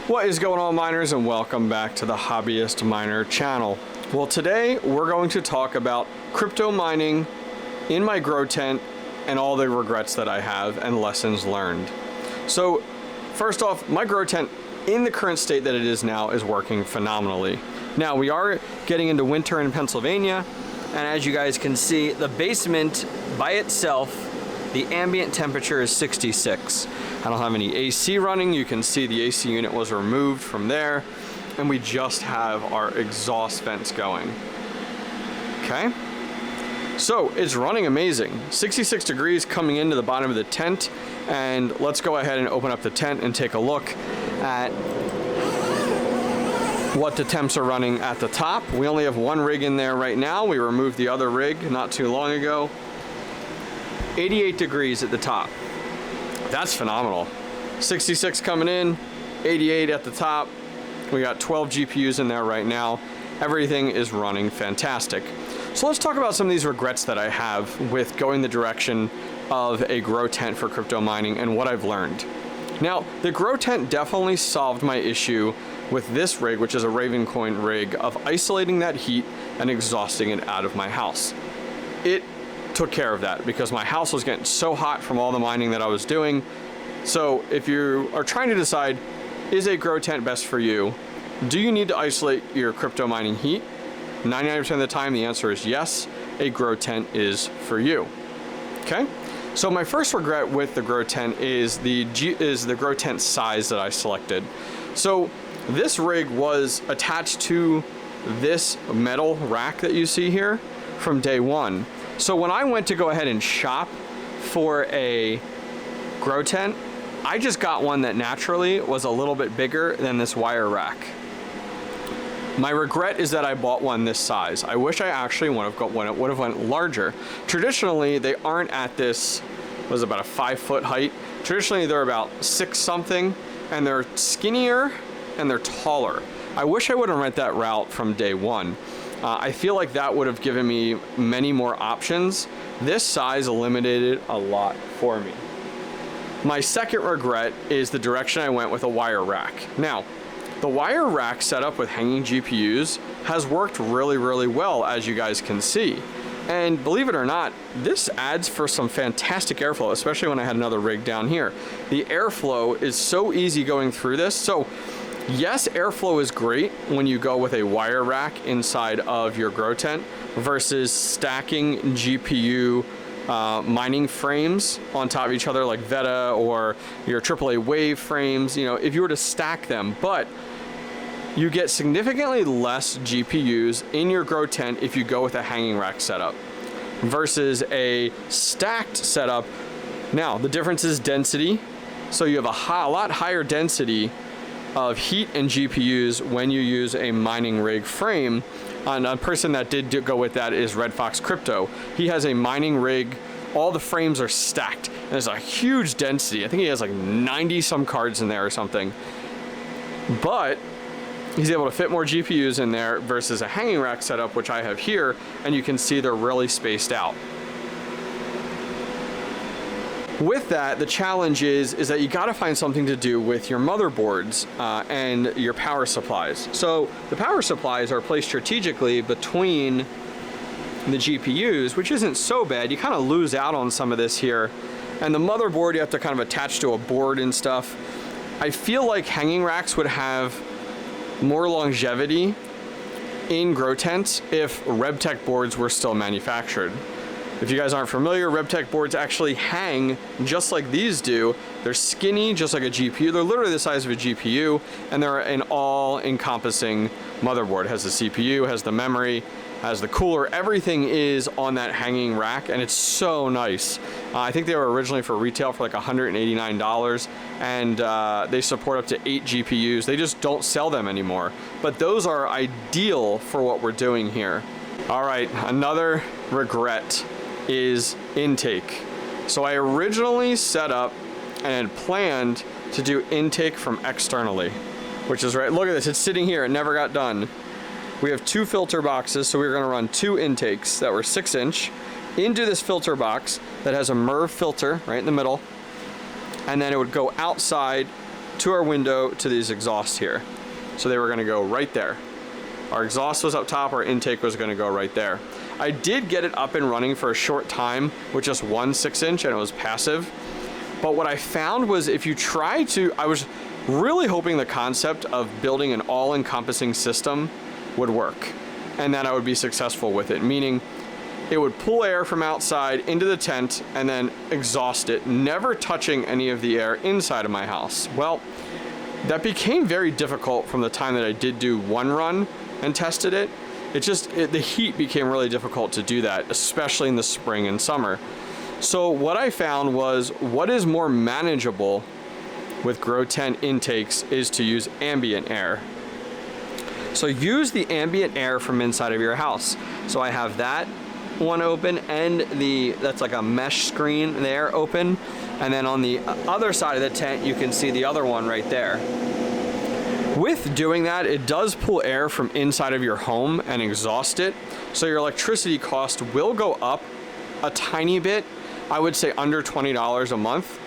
What is going on, miners, and welcome back to the Hobbyist Miner channel. Well, today we're going to talk about crypto mining in my grow tent and all the regrets that I have and lessons learned. So first off, my grow tent in the current state that it is now is working phenomenally. Now we are getting into winter in Pennsylvania, and as you guys can see, the basement by itself, the ambient temperature is 66. I don't have any AC running. You can see the AC unit was removed from there, and we just have our exhaust vents going. Okay, so it's running amazing. 66 degrees coming into the bottom of the tent, and let's go ahead and open up the tent and take a look at what the temps are running at the top. We only have one rig in there right now. We removed the other rig not too long ago. 88 degrees at the top. That's phenomenal. 66 coming in, 88 at the top. We got 12 GPUs in there right now. Everything is running fantastic. So let's talk about some of these regrets that I have with going the direction of a grow tent for crypto mining and what I've learned. Now, the grow tent definitely solved my issue with this rig, which is a Ravencoin rig, of isolating that heat and exhausting it out of my house. It took care of that because my house was getting so hot from all the mining that I was doing. So if you are trying to decide, is a grow tent best for you? Do you need to isolate your crypto mining heat? 99% of the time, the answer is yes, a grow tent is for you. Okay? So my first regret with the grow tent is the grow tent size that I selected. So this rig was attached to this metal rack that you see here from day one. So when I went to go ahead and shop for a grow tent, I just got one that naturally was a little bit bigger than this wire rack. My regret is that I bought one this size. I wish I actually would have went larger. Traditionally, they aren't at this, was about a 5-foot height. Traditionally, they're about 6 something, and they're skinnier and they're taller. I wish I would have went that route from day one. I feel like that would have given me many more options. This size eliminated a lot for me. My second regret is the direction I went with a wire rack. Now, the wire rack setup with hanging GPUs has worked really, really well, as you guys can see. And believe it or not, this adds for some fantastic airflow, especially when I had another rig down here. The airflow is so easy going through this. So yes, airflow is great when you go with a wire rack inside of your grow tent versus stacking GPU mining frames on top of each other like Veta or your AAAWave frames, you know, if you were to stack them. But you get significantly less GPUs in your grow tent if you go with a hanging rack setup versus a stacked setup. Now, the difference is density. So you have a lot higher density of heat and GPUs when you use a mining rig frame. And a person that did go with that is Red Fox Crypto. He has a mining rig. All the frames are stacked. And there's a huge density. I think he has like 90 some cards in there or something. But he's able to fit more GPUs in there versus a hanging rack setup, which I have here. And you can see they're really spaced out. With that, the challenge is that you got to find something to do with your motherboards and your power supplies. So the power supplies are placed strategically between the GPUs, which isn't so bad. You kind of lose out on some of this here. And the motherboard, you have to kind of attach to a board and stuff. I feel like hanging racks would have more longevity in grow tents if RebTech boards were still manufactured. If you guys aren't familiar, RebTech boards actually hang just like these do. They're skinny, just like a GPU. They're literally the size of a GPU, and they're an all-encompassing motherboard. It has the CPU, has the memory, has the cooler. Everything is on that hanging rack, and it's so nice. I think they were originally for retail for like $189, and they support up to 8 GPUs. They just don't sell them anymore. But those are ideal for what we're doing here. All right, another regret is intake. So I originally set up and had planned to do intake from externally, which is right. Look at this, it's sitting here, it never got done. We have 2 filter boxes, so we were gonna run 2 intakes that were 6-inch into this filter box that has a MERV filter right in the middle, and then it would go outside to our window to these exhausts here. So they were gonna go right there. Our exhaust was up top, our intake was gonna go right there. I did get it up and running for a short time with just one 6-inch and it was passive. But what I found was if you try to, I was really hoping the concept of building an all-encompassing system would work and that I would be successful with it, meaning it would pull air from outside into the tent and then exhaust it, never touching any of the air inside of my house. Well, that became very difficult from the time that I did do one run and tested it. The heat became really difficult to do that, especially in the spring and summer. So what I found was what is more manageable with Grow Tent intakes is to use ambient air. So use the ambient air from inside of your house. So I have that one open and that's like a mesh screen there open. And then on the other side of the tent, you can see the other one right there. With doing that, it does pull air from inside of your home and exhaust it. So your electricity cost will go up a tiny bit. I would say under $20 a month.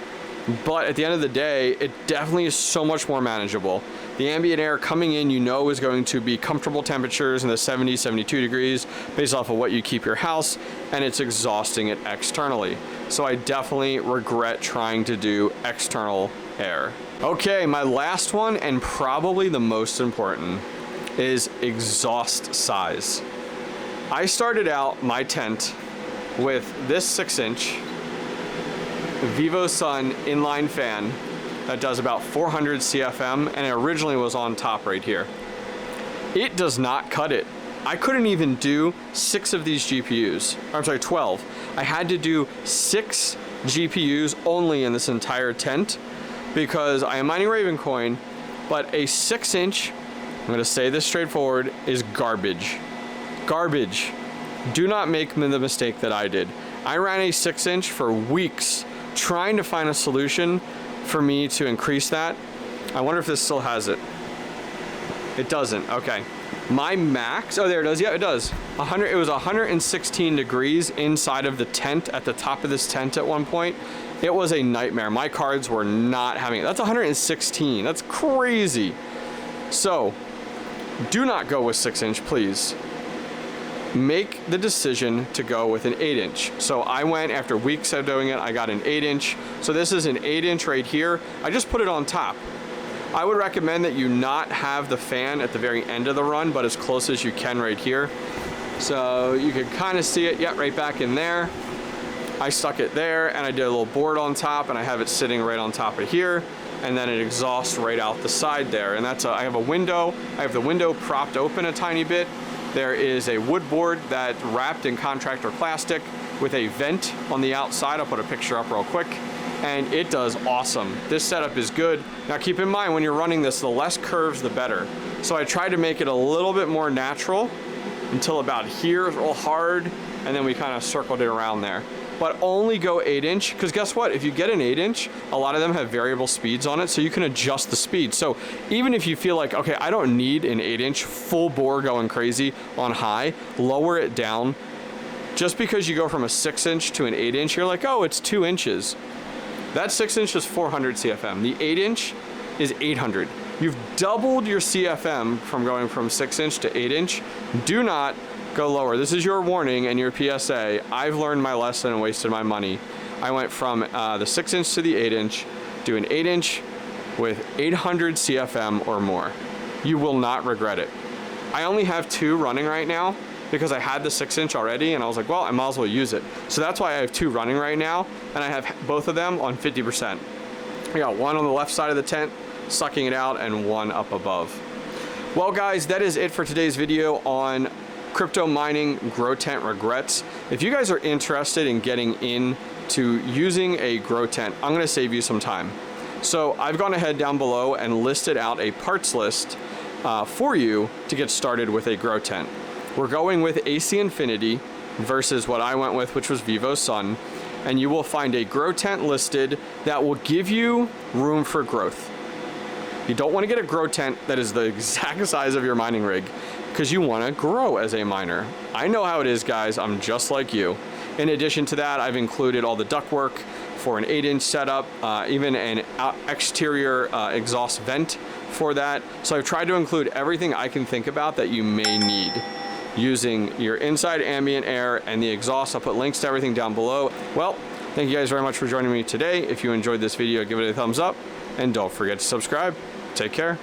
But at the end of the day, it definitely is so much more manageable. The ambient air coming in, you know, is going to be comfortable temperatures in the 70, 72 degrees based off of what you keep your house, and it's exhausting it externally. So I definitely regret trying to do external air. Okay, my last one, and probably the most important, is exhaust size. I started out my tent with this 6-inch HIVEOS inline fan that does about 400 CFM, and it originally was on top right here. It does not cut it. I couldn't even do 6 of these GPUs. I'm sorry, 12. I had to do 6 GPUs only in this entire tent because I am mining Ravencoin, but a 6-inch, I'm gonna say this straightforward, is garbage. Garbage. Do not make the mistake that I did. I ran a 6-inch for weeks trying to find a solution for me to increase that. I wonder if this still has it. It doesn't, okay. My max, oh there it does, yeah it does. It was 116 degrees inside of the tent at the top of this tent at one point. It was a nightmare. My cards were not having it. That's 116, that's crazy. So, do not go with 6-inch, please. Make the decision to go with an 8-inch. So I went, after weeks of doing it, I got an 8-inch. So this is an 8-inch right here. I just put it on top. I would recommend that you not have the fan at the very end of the run, but as close as you can right here. So you can kind of see it, yeah, right back in there. I stuck it there and I did a little board on top and I have it sitting right on top of here. And then it exhausts right out the side there. And that's I have a window. I have the window propped open a tiny bit. There is a wood board that wrapped in contractor plastic with a vent on the outside. I'll put a picture up real quick. And it does awesome. This setup is good. Now keep in mind when you're running this, the less curves, the better. So I tried to make it a little bit more natural until about here, real hard, and then we kind of circled it around there. But only go 8-inch, because guess what? If you get an 8-inch, a lot of them have variable speeds on it, so you can adjust the speed. So even if you feel like, okay, I don't need an 8-inch full bore going crazy on high, lower it down. Just because you go from a 6-inch to an 8-inch, you're like, oh, it's 2 inches. That 6-inch is 400 CFM. The 8-inch is 800. You've doubled your CFM from going from 6-inch to 8-inch. Do not go lower. This is your warning and your PSA. I've learned my lesson and wasted my money. I went from the 6-inch to the 8-inch, do an 8-inch with 800 CFM or more. You will not regret it. I only have 2 running right now because I had the 6-inch already and I was like, well, I might as well use it. So that's why I have 2 running right now and I have both of them on 50%. I got one on the left side of the tent, sucking it out, and one up above. Well guys, that is it for today's video on crypto mining grow tent regrets. If you guys are interested in getting into using a grow tent, I'm gonna save you some time. So I've gone ahead down below and listed out a parts list for you to get started with a grow tent. We're going with AC Infinity versus what I went with, which was HIVEOS, and you will find a grow tent listed that will give you room for growth. You don't want to get a grow tent that is the exact size of your mining rig because you want to grow as a miner. I know how it is, guys. I'm just like you. In addition to that, I've included all the ductwork for an 8-inch setup, even an exterior exhaust vent for that. So I've tried to include everything I can think about that you may need using your inside ambient air and the exhaust. I'll put links to everything down below. Well, thank you guys very much for joining me today. If you enjoyed this video, give it a thumbs up and don't forget to subscribe. Take care.